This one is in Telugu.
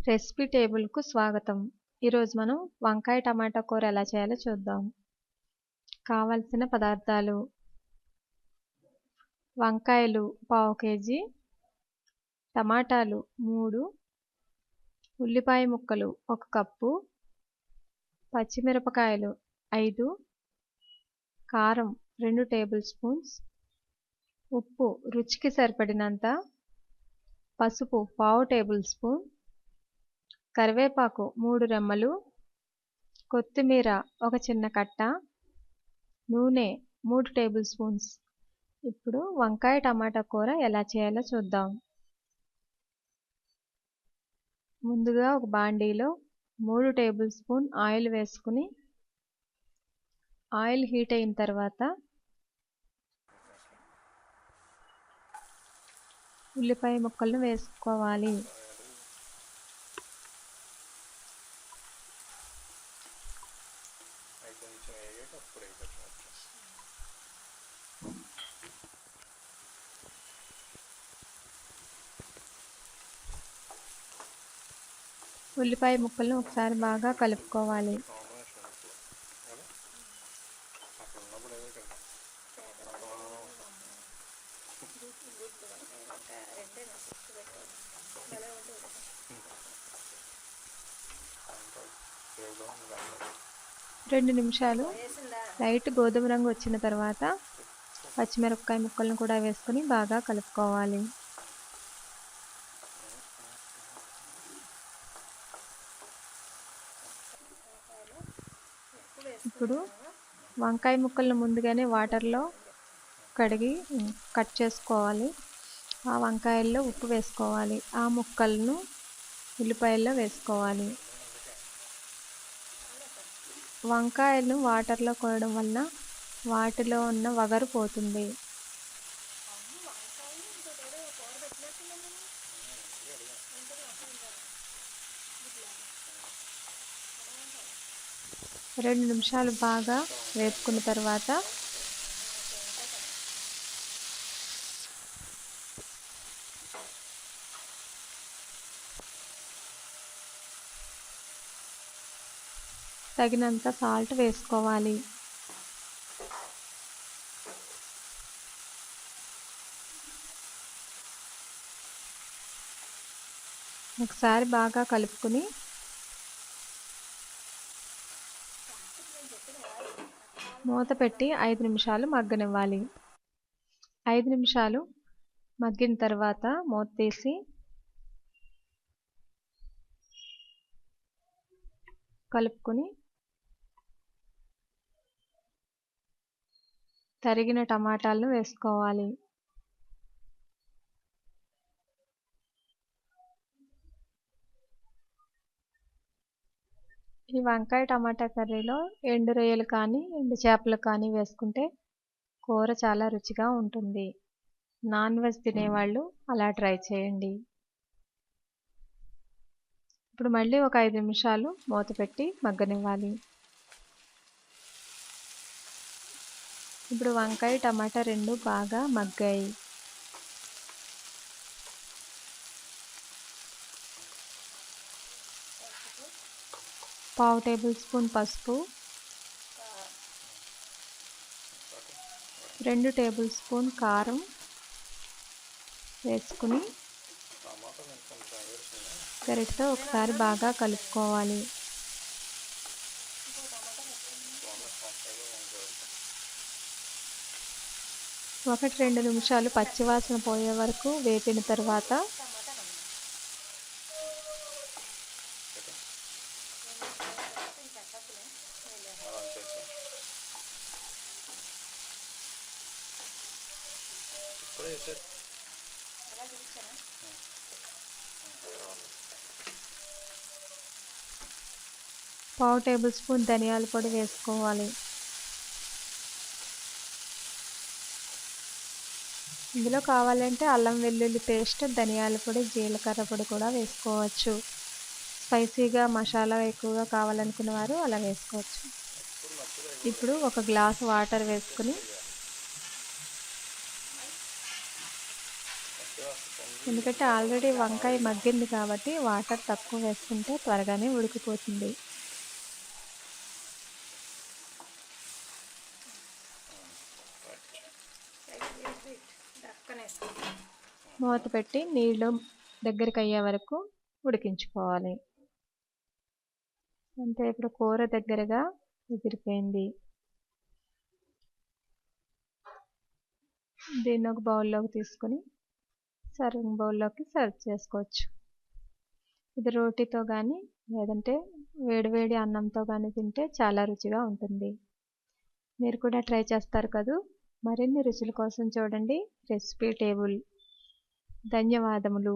రెసిపీ టేబుల్కు స్వాగతం. ఈరోజు మనం వంకాయ టమాటా కూర ఎలా చేయాలో చూద్దాం. కావలసిన పదార్థాలు: వంకాయలు పావు కేజీ, టమాటాలు 3, ఉల్లిపాయ ముక్కలు 1 కప్పు, పచ్చిమిరపకాయలు 5, కారం 2 టేబుల్ స్పూన్స్, ఉప్పు రుచికి సరిపడినంత, పసుపు పావు టేబుల్ స్పూన్, కరివేపాకు 3 రెమ్మలు, కొత్తిమీర 1 చిన్న కట్ట, నూనె 3 టేబుల్ స్పూన్స్. ఇప్పుడు వంకాయ టమాటా కూర ఎలా చేయాలో చూద్దాం. ముందుగా ఒక బాండీలో 3 టేబుల్ స్పూన్ ఆయిల్ వేసుకుని, ఆయిల్ హీట్ అయిన తర్వాత ఉల్లిపాయ ముక్కలను వేసుకోవాలి. ఉల్లిపాయ ముక్కలను ఒకసారి బాగా కలుపుకోవాలి. రెండు నిమిషాలు లైట్ గోధుమ రంగు వచ్చిన తర్వాత పచ్చిమిరపకాయ ముక్కలను కూడా వేసుకుని బాగా కలుపుకోవాలి. ఇప్పుడు వంకాయ ముక్కలను ముందుగానే వాటర్లో కడిగి కట్ చేసుకోవాలి. ఆ వంకాయల్లో ఉప్పు వేసుకోవాలి. ఆ ముక్కలను ఉల్లిపాయల్లో వేసుకోవాలి. వంకాయలను వాటర్లో కోయడం వలన వాటిలో ఉన్న వగరు పోతుంది. రెండు నిమిషాలు బాగా వేపుకున్న తర్వాత తగినంత సాల్ట్ వేసుకోవాలి. ఒకసారి బాగా కలుపుకుని మూత పెట్టి 5 నిమిషాలు మగ్గనివ్వాలి. 5 నిమిషాలు మగ్గిన తర్వాత మూత తీసి కలుపుకొని తరిగిన టమాటాలను వేసుకోవాలి. ఈ వంకాయ టమాటా కర్రీలో ఎండు రొయ్యలు కానీ ఎండు చేపలు కానీ వేసుకుంటే కూర చాలా రుచిగా ఉంటుంది. నాన్ వెజ్ తినేవాళ్ళు అలా ట్రై చేయండి. ఇప్పుడు మళ్ళీ ఒక 5 నిమిషాలు మూత పెట్టి మగ్గనివ్వాలి. ఇప్పుడు వంకాయ టమాటా రెండు బాగా మగ్గాయి. పావు టేబుల్ స్పూన్ పసుపు, 2 టేబుల్ స్పూన్ కారం వేసుకుని గరిటెతో ఒకసారి బాగా కలుపుకోవాలి. ఒకటి 2 నిమిషాలు పచ్చివాసన పోయే వరకు వేపిన తర్వాత పావు టేబుల్ స్పూన్ ధనియాల పొడి వేసుకోవాలి. ఇందులో కావాలంటే అల్లం వెల్లుల్లి పేస్ట్, ధనియాల పొడి, జీలకర్ర పొడి కూడా వేసుకోవచ్చు. స్పైసీగా మసాలా ఎక్కువగా కావాలనుకున్న వారు అలా వేసుకోవచ్చు. ఇప్పుడు 1 గ్లాసు వాటర్ వేసుకుని ఎందుకంటే ఆల్రెడీ వంకాయ మగ్గింది కాబట్టి వాటర్ తక్కువ వేసుకుంటే త్వరగానే ఉడికిపోతుంది. మూత పెట్టి నీళ్ళు దగ్గరికి అయ్యే వరకు ఉడికించుకోవాలి. అంతే, ఇప్పుడు కూర దగ్గరగా ఎగిరిపోయింది. దీన్ని ఒక బౌల్లోకి తీసుకొని సర్వింగ్ బౌల్లోకి సర్వ్ చేసుకోవచ్చు. ఇది రోటీతో కానీ లేదంటే వేడివేడి అన్నంతో కానీ తింటే చాలా రుచిగా ఉంటుంది. మీరు కూడా ట్రై చేస్తారు కదూ. మరిన్ని రుచుల కోసం చూడండి రెసిపీ టేబుల్. ధన్యవాదములు.